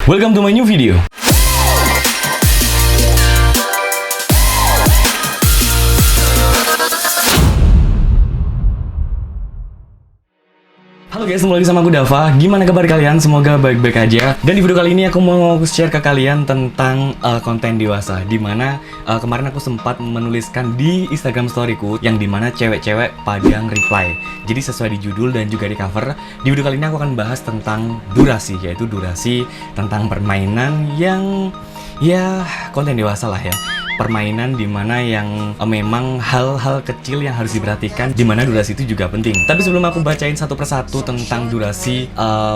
Welcome to my new video. Halo guys, kembali lagi sama aku Dava. Gimana kabar kalian? Semoga baik-baik aja. Dan di video kali ini aku mau share ke kalian tentang konten dewasa. Dimana kemarin aku sempat menuliskan di Instagram storyku yang dimana cewek-cewek pada nge-reply. Jadi sesuai di judul dan juga di cover. Di video kali ini aku akan bahas tentang durasi, yaitu durasi tentang permainan yang ya konten dewasa lah ya. Permainan dimana yang memang hal-hal kecil yang harus diperhatikan, dimana durasi itu juga penting. Tapi sebelum aku bacain satu persatu tentang durasi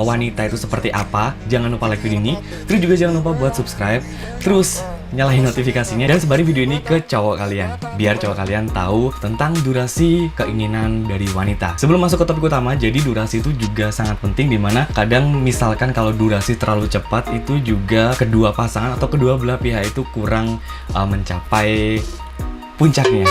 wanita itu seperti apa, jangan lupa like video ini, terus juga jangan lupa buat subscribe, terus nyalain notifikasinya dan sebarin video ini ke cowok kalian, biar cowok kalian tahu tentang durasi keinginan dari wanita. Sebelum masuk ke topik utama, jadi durasi itu juga sangat penting, dimana kadang misalkan kalau durasi terlalu cepat itu juga kedua pasangan atau kedua belah pihak itu kurang mencapai puncaknya.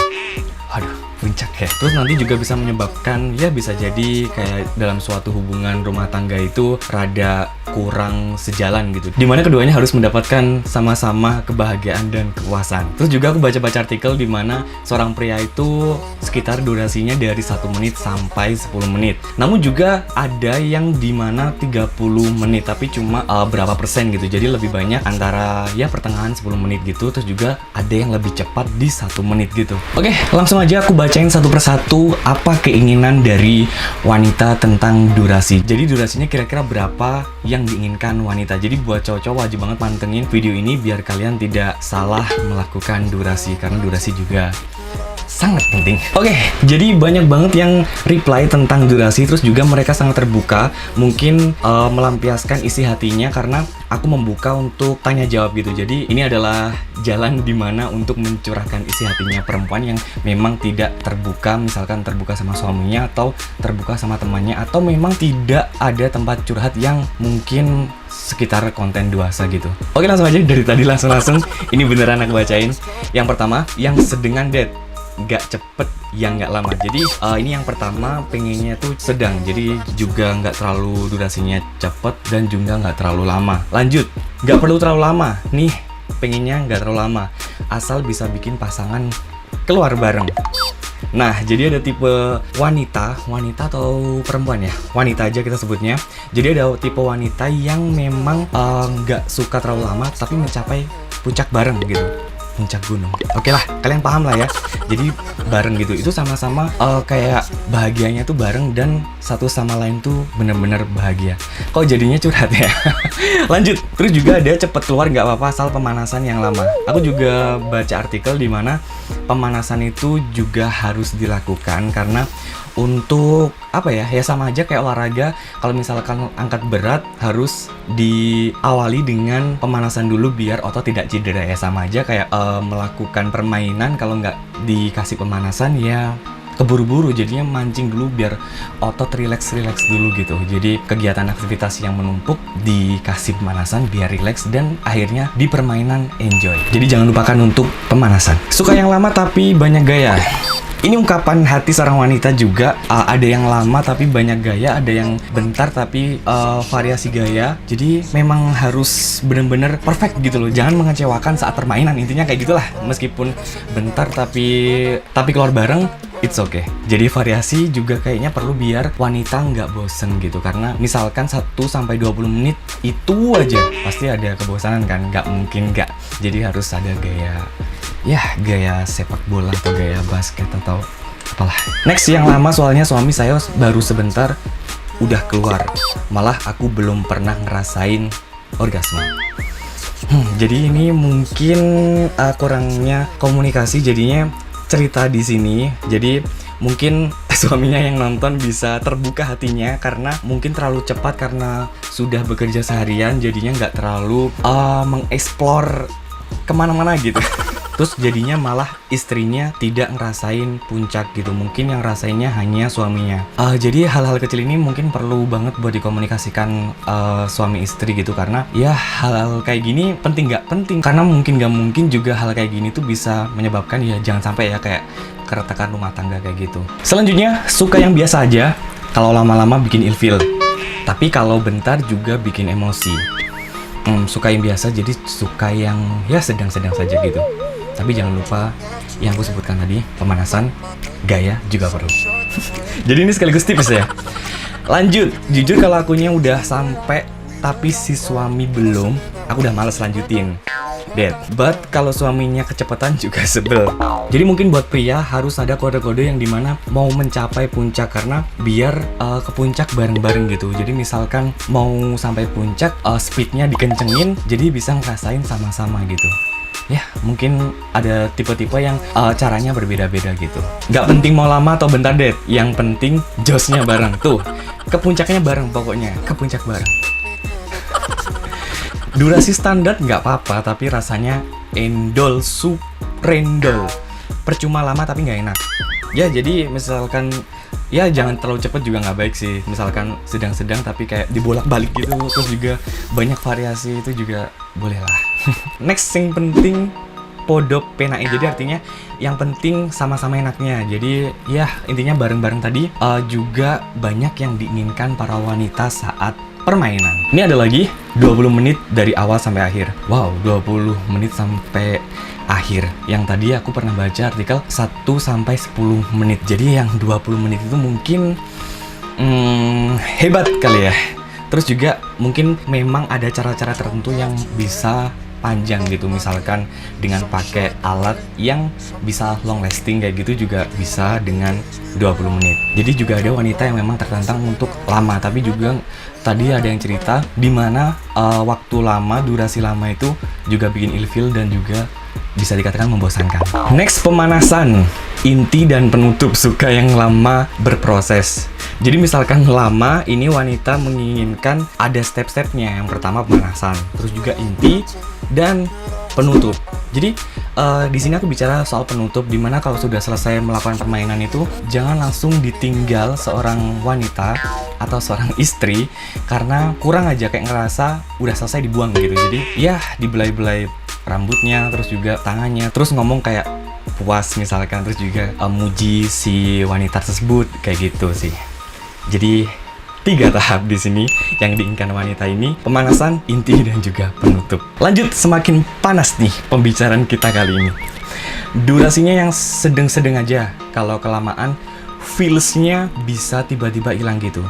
Waduh, puncak ya. Terus nanti juga bisa menyebabkan, ya bisa jadi kayak dalam suatu hubungan rumah tangga itu rada kurang sejalan gitu, dimana keduanya harus mendapatkan sama-sama kebahagiaan dan kepuasan. Terus juga aku baca-baca artikel dimana seorang pria itu sekitar durasinya dari 1 menit sampai 10 menit. Namun juga ada yang dimana 30 menit tapi cuma berapa persen gitu, jadi lebih banyak antara ya pertengahan 10 menit gitu. Terus juga ada yang lebih cepat di 1 menit gitu. Oke, langsung aja aku bacain satu persatu apa keinginan dari wanita tentang durasi. Jadi durasinya kira-kira berapa yang diinginkan wanita. Jadi buat cowok-cowok wajib banget pantengin video ini biar kalian tidak salah melakukan durasi, karena durasi juga sangat penting. Oke, jadi banyak banget yang reply tentang durasi, terus juga mereka sangat terbuka, mungkin melampiaskan isi hatinya karena aku membuka untuk tanya jawab gitu. Jadi ini adalah jalan dimana untuk mencurahkan isi hatinya perempuan yang memang tidak terbuka, misalkan terbuka sama suaminya atau terbuka sama temannya, atau memang tidak ada tempat curhat yang mungkin sekitar konten dewasa gitu. Oke, langsung aja dari tadi langsung ini beneran aku bacain. Yang pertama, yang sedengan dead, nggak cepet yang nggak lama. Jadi ini yang pertama pengennya tuh sedang, jadi juga nggak terlalu durasinya cepet dan juga nggak terlalu lama. Lanjut, nggak perlu terlalu lama nih, pengennya nggak terlalu lama asal bisa bikin pasangan keluar bareng. Nah, jadi ada tipe wanita atau perempuan ya, wanita aja kita sebutnya. Jadi ada tipe wanita yang memang nggak suka terlalu lama tapi mencapai puncak bareng gitu, puncak gunung. Oke lah, kalian paham lah ya. Jadi bareng gitu, itu sama-sama kayak bahagianya tuh bareng dan satu sama lain tuh bener-bener bahagia. Kok jadinya curhat ya? Lanjut, terus juga ada cepet keluar nggak apa-apa asal pemanasan yang lama. Aku juga baca artikel di mana pemanasan itu juga harus dilakukan karena untuk apa ya, ya sama aja kayak olahraga. Kalau misalkan angkat berat harus diawali dengan pemanasan dulu biar otot tidak cedera, ya sama aja kayak melakukan permainan. Kalau nggak dikasih pemanasan ya keburu-buru, jadinya mancing dulu biar otot rileks dulu gitu. Jadi kegiatan aktivitas yang menumpuk dikasih pemanasan biar rileks dan akhirnya di permainan enjoy. Jadi jangan lupakan untuk pemanasan. Suka yang lama tapi banyak gaya. Ini ungkapan hati seorang wanita juga. Ada yang lama tapi banyak gaya, ada yang bentar tapi variasi gaya. Jadi memang harus bener-bener perfect gitu loh. Jangan mengecewakan saat permainan, intinya kayak gitulah. Meskipun bentar tapi keluar bareng, it's okay. Jadi variasi juga kayaknya perlu biar wanita nggak bosen gitu. Karena misalkan 1-20 menit itu aja pasti ada kebosanan kan, nggak mungkin nggak. Jadi harus ada gaya, ya gaya sepak bola atau gaya basket atau apalah. Next, yang lama soalnya suami saya baru sebentar udah keluar, malah aku belum pernah ngerasain orgasme. Jadi ini mungkin kurangnya komunikasi jadinya cerita di sini. Jadi mungkin suaminya yang nonton bisa terbuka hatinya karena mungkin terlalu cepat karena sudah bekerja seharian, jadinya nggak terlalu mengeksplor kemana-mana gitu. Terus jadinya malah istrinya tidak ngerasain puncak gitu. Mungkin yang ngerasainnya hanya suaminya. Jadi hal-hal kecil ini mungkin perlu banget buat dikomunikasikan suami istri gitu. Karena ya hal-hal kayak gini penting nggak penting. Karena mungkin nggak mungkin juga hal kayak gini tuh bisa menyebabkan ya jangan sampai ya kayak keretakan rumah tangga kayak gitu. Selanjutnya, suka yang biasa aja. Kalau lama-lama bikin ilfil. Tapi kalau bentar juga bikin emosi. suka yang biasa, jadi suka yang ya sedang-sedang saja gitu. Tapi jangan lupa yang aku sebutkan tadi, pemanasan, gaya juga perlu. Jadi ini sekaligus tips ya. Lanjut, jujur kalau akunya udah sampai tapi si suami belum, aku udah males lanjutin. But kalau suaminya kecepatan juga sebel. Jadi mungkin buat pria harus ada kode-kode yang dimana mau mencapai puncak, karena biar ke puncak bareng-bareng gitu. Jadi misalkan mau sampai puncak, speednya dikencengin, jadi bisa ngerasain sama-sama gitu. Ya mungkin ada tipe-tipe yang caranya berbeda-beda gitu. Gak penting mau lama atau bentar date, yang penting josnya bareng tuh. Ke puncaknya bareng pokoknya, ke puncak bareng. Durasi standar nggak apa-apa, tapi rasanya endol suprendol. Percuma lama tapi nggak enak. Ya jadi misalkan ya jangan terlalu cepet juga nggak baik sih. Misalkan sedang-sedang tapi kayak dibolak-balik gitu, terus juga banyak variasi itu juga boleh lah. Next yang penting podop penae. Jadi artinya yang penting sama-sama enaknya. Jadi ya intinya bareng-bareng tadi. Juga banyak yang diinginkan para wanita saat permainan. Ini ada lagi 20 menit dari awal sampai akhir. Wow, 20 menit sampai akhir. Yang tadi aku pernah baca artikel 1 sampai 10 menit. Jadi yang 20 menit itu mungkin hebat kali ya. Terus juga mungkin memang ada cara-cara tertentu yang bisa panjang gitu, misalkan dengan pakai alat yang bisa long lasting kayak gitu juga bisa dengan 20 menit. Jadi juga ada wanita yang memang tertantang untuk lama, tapi juga tadi ada yang cerita di mana waktu lama, durasi lama itu juga bikin ilfil dan juga bisa dikatakan membosankan. Next, pemanasan. Inti dan penutup suka yang lama berproses. Jadi misalkan lama, ini wanita menginginkan ada step-stepnya. Yang pertama pemanasan, terus juga inti dan penutup. Jadi di sini aku bicara soal penutup, dimana kalau sudah selesai melakukan permainan itu jangan langsung ditinggal seorang wanita atau seorang istri karena kurang aja, kayak ngerasa udah selesai dibuang gitu. Jadi ya dibelai-belai rambutnya, terus juga tangannya, terus ngomong kayak puas misalkan, terus juga muji si wanita tersebut kayak gitu sih. Jadi 3 tahap di sini yang diinginkan wanita ini: pemanasan, inti, dan juga penutup. Lanjut, semakin panas nih pembicaraan kita kali ini. Durasinya yang sedang-sedang aja. Kalau kelamaan, feels-nya bisa tiba-tiba hilang gitu.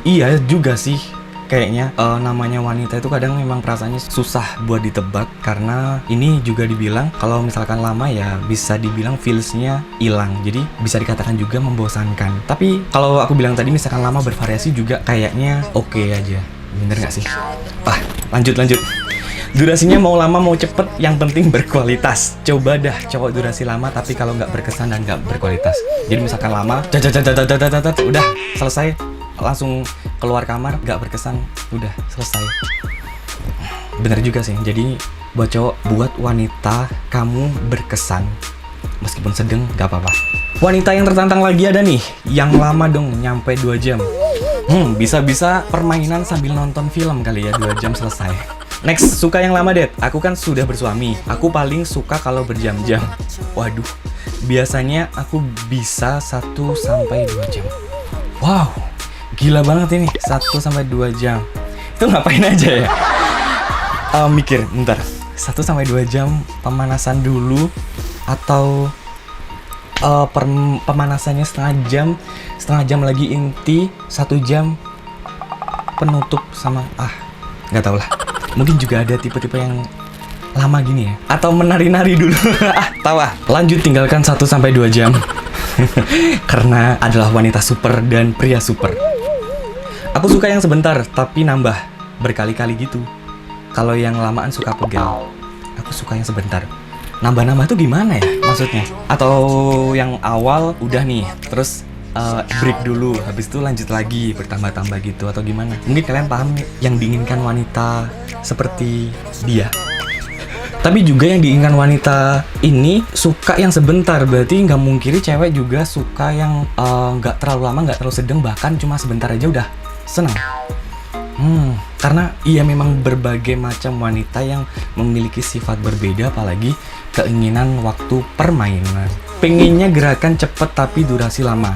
Iya juga sih. Kayaknya namanya wanita itu kadang memang perasaannya susah buat ditebak, karena ini juga dibilang kalau misalkan lama ya bisa dibilang feelsnya hilang, jadi bisa dikatakan juga membosankan. Tapi kalau aku bilang tadi misalkan lama bervariasi juga kayaknya oke aja, bener nggak sih? Lanjut. Durasinya mau lama mau cepet, yang penting berkualitas. Coba dah cowok durasi lama tapi kalau nggak berkesan dan nggak berkualitas. Jadi misalkan lama, udah selesai, langsung keluar kamar, gak berkesan, udah selesai. Bener juga sih. Jadi buat cowok, buat wanita kamu berkesan meskipun sedang gak apa-apa. Wanita yang tertantang lagi ada nih, yang lama dong, nyampe 2 jam. Bisa-bisa permainan sambil nonton film kali ya, 2 jam selesai. Next, suka yang lama det. Aku kan sudah bersuami, aku paling suka kalau berjam-jam. Waduh, biasanya aku bisa 1 sampai 2 jam. Wow, gila banget ini, 1 sampai 2 jam. Itu ngapain aja ya? Mikir, bentar. 1 sampai 2 jam pemanasan dulu, atau pemanasannya setengah jam lagi inti, 1 jam penutup sama nggak tau lah. Mungkin juga ada tipe-tipe yang lama gini ya, atau menari-nari dulu. Tahu Lanjut, tinggalkan 1 sampai 2 jam. Karena adalah wanita super dan pria super. Aku suka yang sebentar tapi nambah berkali-kali gitu. Kalau yang lamaan suka pegal. Aku suka yang sebentar. Nambah-nambah tuh gimana ya maksudnya? Atau yang awal udah nih, terus break dulu, habis itu lanjut lagi bertambah-tambah gitu, atau gimana? Mungkin kalian paham yang diinginkan wanita seperti dia. Tapi juga yang diinginkan wanita ini suka yang sebentar. Berarti nggak mungkiri cewek juga suka yang nggak terlalu lama, nggak terlalu sedang, bahkan cuma sebentar aja udah senang. Karena iya memang berbagai macam wanita yang memiliki sifat berbeda, apalagi keinginan waktu permainan. Pengennya gerakan cepet tapi durasi lama.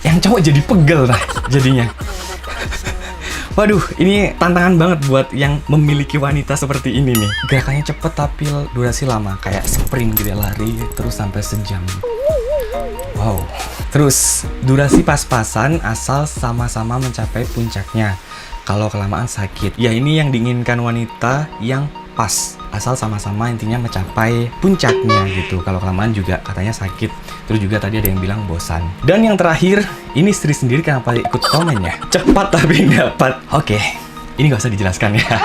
Yang cowok jadi pegel lah jadinya. Waduh, ini tantangan banget buat yang memiliki wanita seperti ini nih. Gerakannya cepet tapi durasi lama, kayak sprint gitu ya, lari terus sampai sejam. Wow. Terus, durasi pas-pasan asal sama-sama mencapai puncaknya. Kalau kelamaan sakit. Ya ini yang diinginkan wanita yang pas, asal sama-sama intinya mencapai puncaknya gitu. Kalau kelamaan juga katanya sakit. Terus juga tadi ada yang bilang bosan. Dan yang terakhir, ini istri sendiri kenapa ikut komen ya? Cepat tapi dapat. Oke, ini gak usah dijelaskan ya.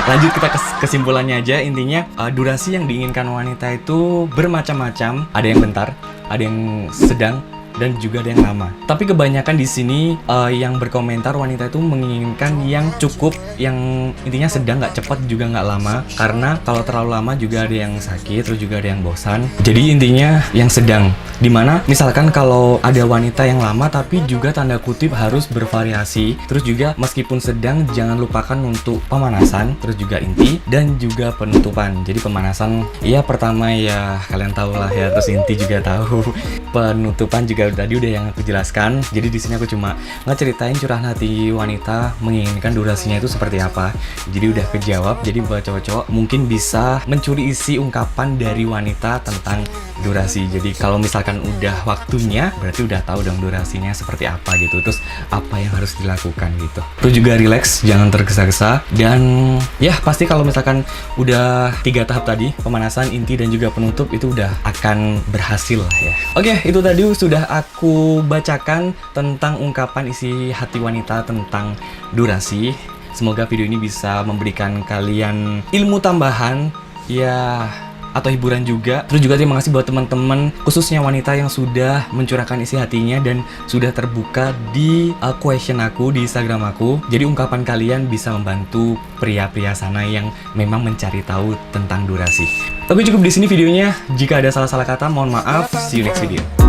Lanjut kita ke kesimpulannya aja. Intinya durasi yang diinginkan wanita itu bermacam-macam. Ada yang bentar, ada yang sedang, dan juga ada yang lama. Tapi kebanyakan di sini yang berkomentar wanita itu menginginkan yang cukup, yang intinya sedang, nggak cepat juga nggak lama. Karena kalau terlalu lama juga ada yang sakit, terus juga ada yang bosan. Jadi intinya yang sedang. Dimana misalkan kalau ada wanita yang lama tapi juga tanda kutip harus bervariasi. Terus juga meskipun sedang jangan lupakan untuk pemanasan, terus juga inti dan juga penutupan. Jadi pemanasan ya pertama ya kalian tahu lah ya, terus inti juga tahu. Penutupan juga tadi udah yang aku jelaskan. Jadi di sini aku cuma ngeceritain curahan hati wanita menginginkan durasinya itu seperti apa. Jadi udah kejawab. Jadi buat cowok-cowok mungkin bisa mencuri isi ungkapan dari wanita tentang durasi. Jadi kalau misalkan udah waktunya, berarti udah tahu dong durasinya seperti apa gitu. Terus apa yang harus dilakukan gitu. Terus juga relax, jangan tergesa-gesa. Dan ya pasti kalau misalkan udah 3 tahap tadi, pemanasan, inti, dan juga penutup, itu udah akan berhasil lah ya. Oke, itu tadi sudah aku bacakan tentang ungkapan isi hati wanita tentang durasi. Semoga video ini bisa memberikan kalian ilmu tambahan ya, atau hiburan juga. Terus juga terima kasih buat teman-teman, khususnya wanita yang sudah mencurahkan isi hatinya dan sudah terbuka di question aku di Instagram aku. Jadi ungkapan kalian bisa membantu pria-pria sana yang memang mencari tahu tentang durasi. Tapi cukup di sini videonya. Jika ada salah-salah kata, mohon maaf. See you next video.